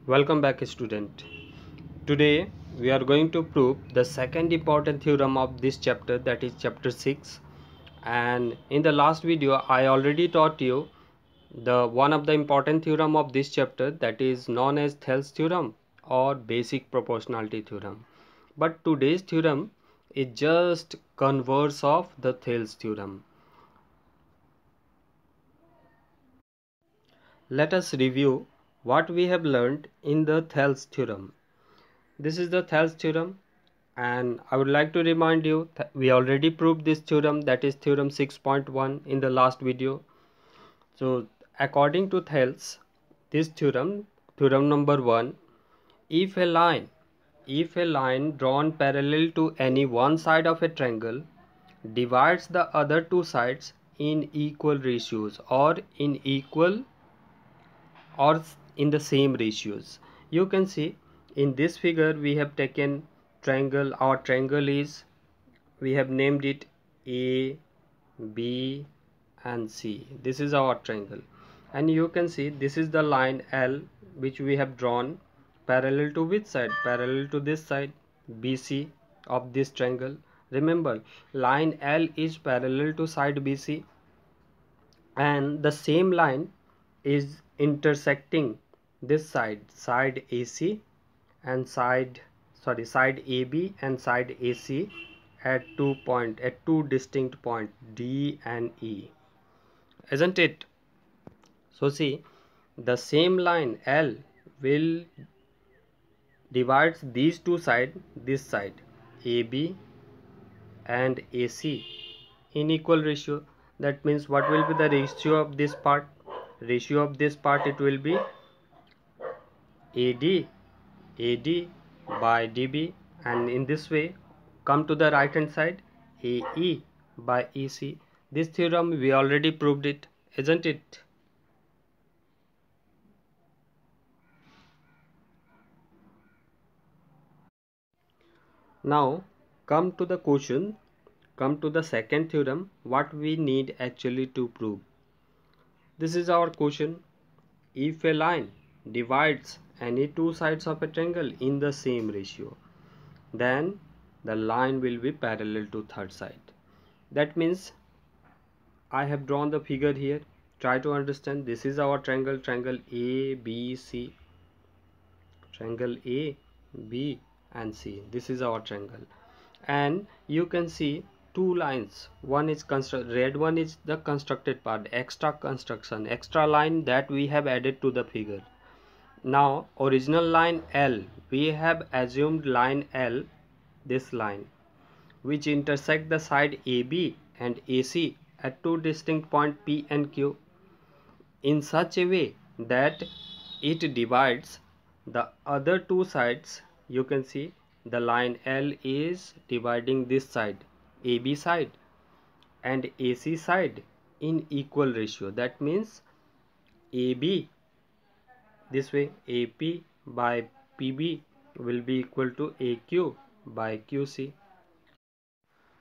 Welcome back, student. Today we are going to prove the second important theorem of this chapter, that is chapter 6. And in the last video I already taught you the one of the important theorem of this chapter, that is known as Thales theorem or basic proportionality theorem. But today's theorem is just converse of the Thales theorem. Let us review what we have learned in the Thales theorem. This is the Thales theorem, and I would like to remind you that we already proved this theorem, that is theorem 6.1 in the last video. So according to Thales, this theorem number 1, if a line drawn parallel to any one side of a triangle divides the other two sides in equal ratios or in the same ratios. You can see in this figure we have taken triangle. Our triangle is, we have named it A, B and C. This is our triangle, and you can see this is the line L which we have drawn parallel to which side? Parallel to this side, BC of this triangle. Remember, line L is parallel to side BC, and the same line is intersecting this side AC and side AB and side AC at two distinct points D and E, isn't it? So see, the same line L will divides these two sides, this side AB and AC in equal ratio. That means what will be the ratio of this part? Ratio of this part, it will be AD by DB, and in this way come to the right hand side, AE by EC. This theorem we already proved it, isn't it? Now come to the second theorem, what we need actually to prove. This is our question. If a line divides any two sides of a triangle in the same ratio, then the line will be parallel to third side. That means I have drawn the figure here. Try to understand. This is our triangle ABC, triangle A, B and C. This is our triangle, and you can see two lines. One is red one is the constructed part, extra line that we have added to the figure. Now original line L, we have assumed line L, this line which intersect the side AB and AC at two distinct points P and Q in such a way that it divides the other two sides. You can see the line L is dividing this side, AB side and AC side, in equal ratio. That means AB, this way AP by PB will be equal to AQ by QC.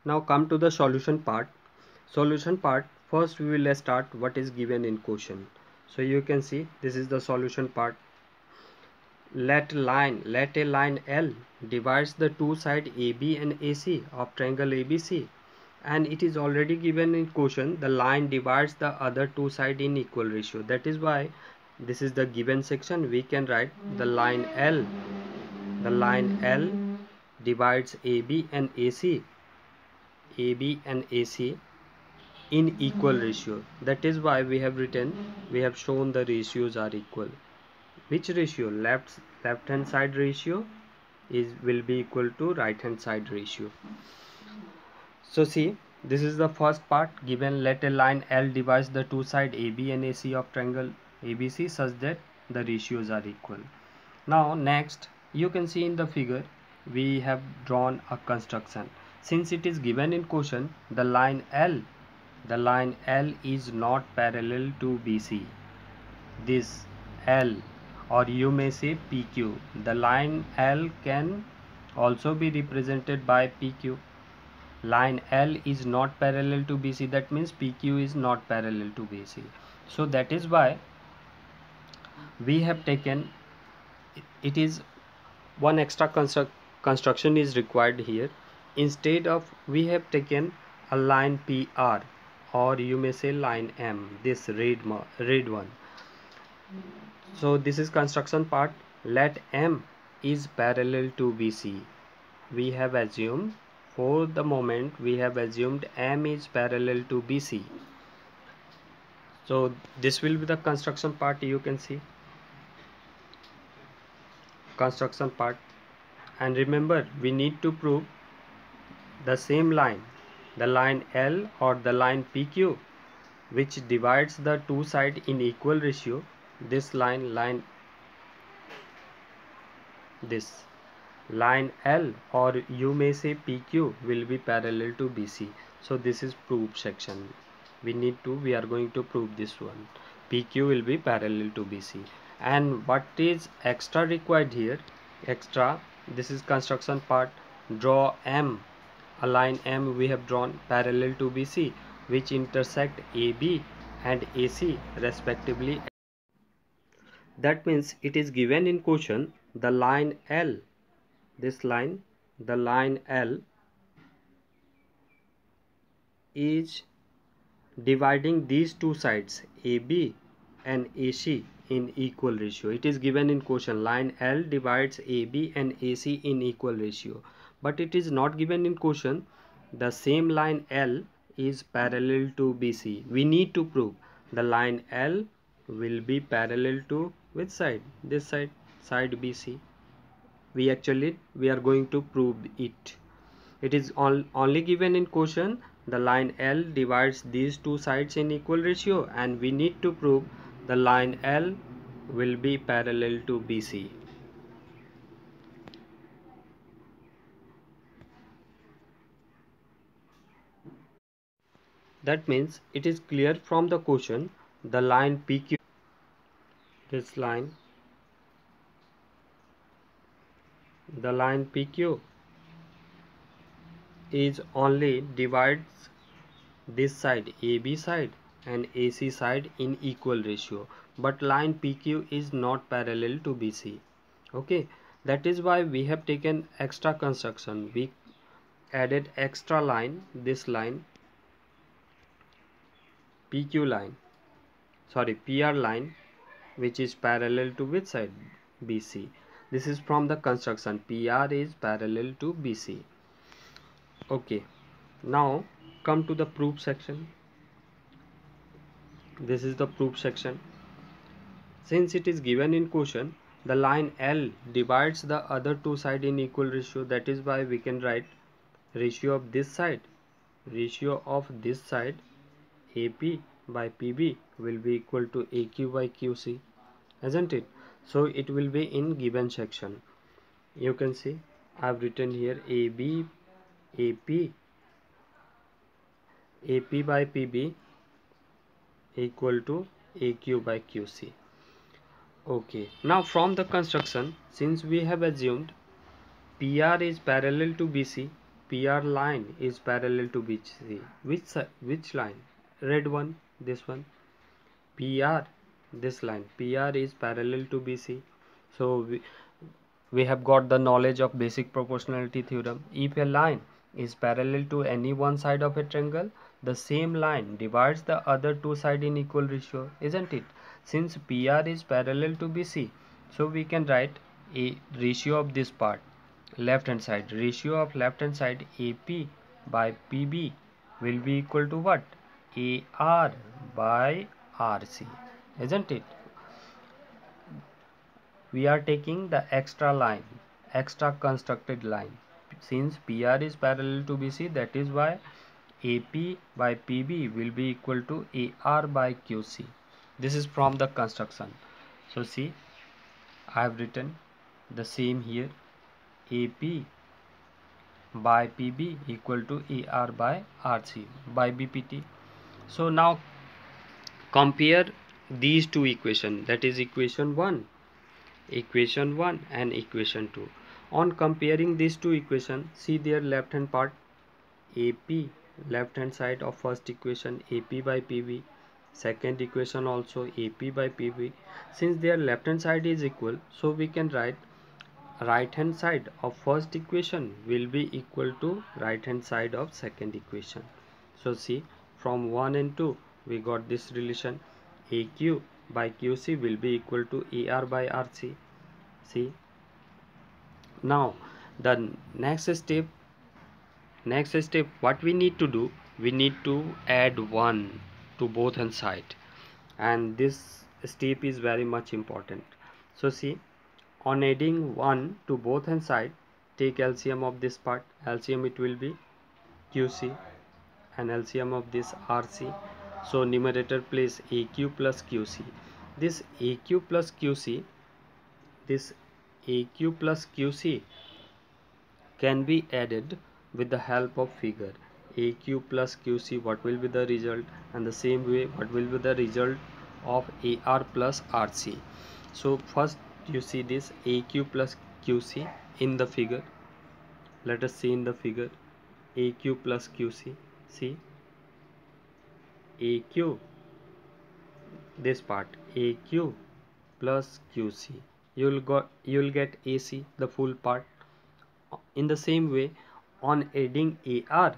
Now come to the solution part. First we will start what is given in question. So you can see this is the solution part. Let a line L divides the two sides AB and AC of triangle ABC, and it is already given in question the line divides the other two sides in equal ratio. That is why this is the given section. We can write the line L divides AB and AC in equal ratio. That is why we have shown the ratios are equal. Which ratio? Left hand side ratio will be equal to right hand side ratio. So see, this is the first part given. Let a line L divides the two sides AB and AC of triangle ABC such that the ratios are equal. Now next, you can see in the figure we have drawn a construction. Since it is given in question, the line L is not parallel to BC. This L, or you may say PQ, the line L can also be represented by PQ. Line L is not parallel to BC, that means PQ is not parallel to BC. So that is why we have taken it is one extra construction is required here. Instead of, we have taken a line PR, or you may say line M, this red one. So this is construction part. Let M is parallel to BC. We have assumed, for the moment we have assumed M is parallel to BC. So this will be the construction part. You can see construction part, and remember, we need to prove the same line, the line L or the line PQ, which divides the two sides in equal ratio. This line this line L, or you may say PQ, will be parallel to BC. So this is proof section. We are going to prove this one. PQ will be parallel to BC. And what is extra required here? Extra, this is construction part. Draw M, a line M we have drawn parallel to BC, which intersect AB and AC respectively. That means it is given in question, the line L, this line, the line L is dividing these two sides AB and AC in equal ratio. It is given in question, line L divides AB and AC in equal ratio, but it is not given in question the same line L is parallel to BC. We need to prove the line L will be parallel to which side? This side, side BC. We are going to prove it. It is only given in question the line L divides these two sides in equal ratio, and we need to prove the line L will be parallel to BC. That means it is clear from the question, the line PQ, this line, the line PQ is only divides this side AB side and AC side in equal ratio, but line PQ is not parallel to BC. Okay, that is why we have taken extra construction. We added extra line, this line PQ line, sorry, PR line, which is parallel to which side? BC. This is from the construction, PR is parallel to BC. Okay, now come to the proof section. This is the proof section. Since it is given in question, the line L divides the other two sides in equal ratio, that is why we can write ratio of this side AP by PB will be equal to AQ by QC, isn't it? So it will be in given section. You can see I have written here AP by PB equal to AQ by QC. Okay, now from the construction, since we have assumed PR is parallel to BC, PR line is parallel to BC. Which line? Red one, this one. PR, this line. PR is parallel to BC. So we have got the knowledge of basic proportionality theorem. If a line is parallel to any one side of a triangle, the same line divides the other two sides in equal ratio, isn't it? Since PR is parallel to BC, so we can write a ratio of this part, left hand side, ratio of left hand side AP by PB will be equal to what? AR by RC, isn't it? We are taking the extra line, extra constructed line. Since PR is parallel to BC, that is why AP by PB will be equal to AR by QC. This is from the construction. So see, I have written the same here, AP by PB equal to AR by RC by BPT. So now compare these two equations, that is equation 1 and equation 2. On comparing these two equations, see their left hand part, AP, left hand side of first equation AP by PB second equation also AP by PB. Since their left hand side is equal, so we can write right hand side of first equation will be equal to right hand side of second equation. So see, from 1 and 2 we got this relation, AQ by QC will be equal to AR by RC. See, now the next step what we need to do, we need to add 1 to both hand side, and this step is very much important. So see, on adding 1 to both hand side, take LCM of this part. LCM it will be QC and LCM of this RC. So numerator place AQ plus QC. This AQ plus QC, this AQ plus QC can be added with the help of figure. AQ plus QC, what will be the result, and the same way what will be the result of AR plus RC. So first you see this AQ plus QC in the figure. Let us see in the figure AQ plus QC. See, AQ, this part AQ plus QC, you'll get AC, the full part. In the same way, on adding AR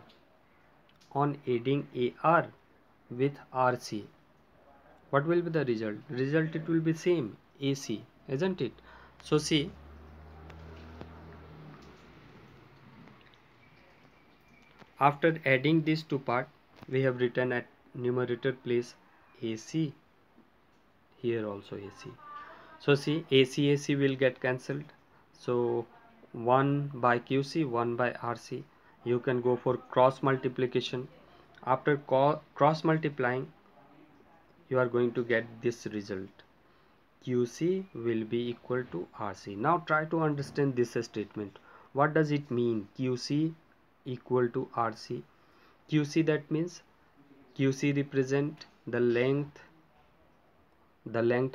with RC, what will be the result? It will be same, AC, isn't it? So see, after adding these two part, we have written at numerator place AC, here also AC. So see, AC will get cancelled. So 1 by QC, 1 by RC. You can go for cross multiplication. After cross multiplying, you are going to get this result. QC will be equal to RC. Now try to understand this statement. What does it mean? QC equal to RC. QC, that means QC represent the length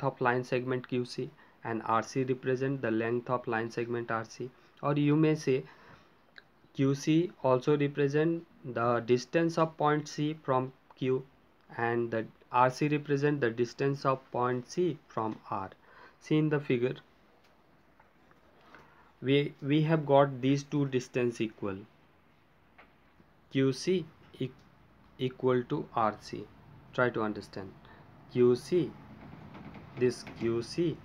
of line segment QC, and RC represent the length of line segment RC. Or you may say QC also represent the distance of point C from Q, and the RC represent the distance of point C from R. See in the figure, we have got these two distance equal. QC equal to RC. Try to understand. QC, this QC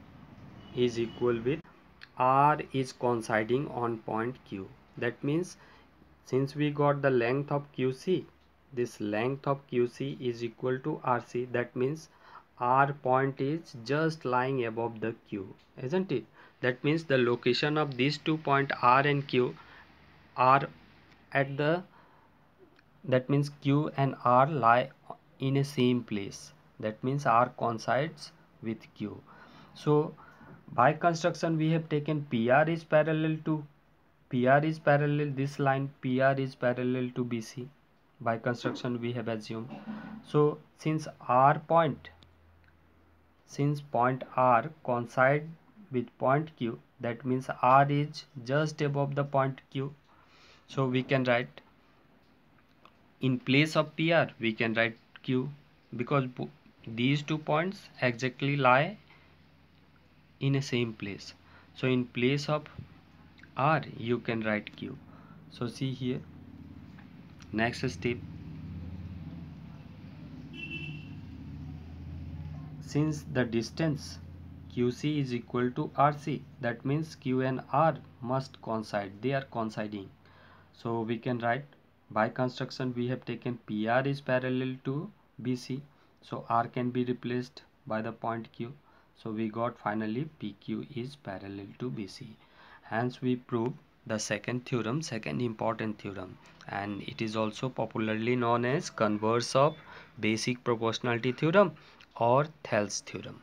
is equal with R is coinciding on point Q. That means since we got the length of QC, this length of QC is equal to RC. That means R point is just lying above the Q, isn't it? That means the location of these 2 points R and Q are at the, that means Q and R lie in a same place. That means R coincides with Q. So by construction we have taken PR is parallel, this line PR is parallel to BC. By construction we have assumed. So since point R coincide with point Q, that means R is just above the point Q. So we can write, in place of PR we can write Q, because these 2 points exactly lie in a same place. So in place of R you can write Q. So see here, next step, since the distance QC is equal to RC, that means Q and R must coincide, they are coinciding. So we can write, by construction we have taken PR is parallel to BC, so R can be replaced by the point Q. So we got finally PQ is parallel to BC. Hence we prove the second theorem, second important theorem, and it is also popularly known as converse of basic proportionality theorem or Thales theorem.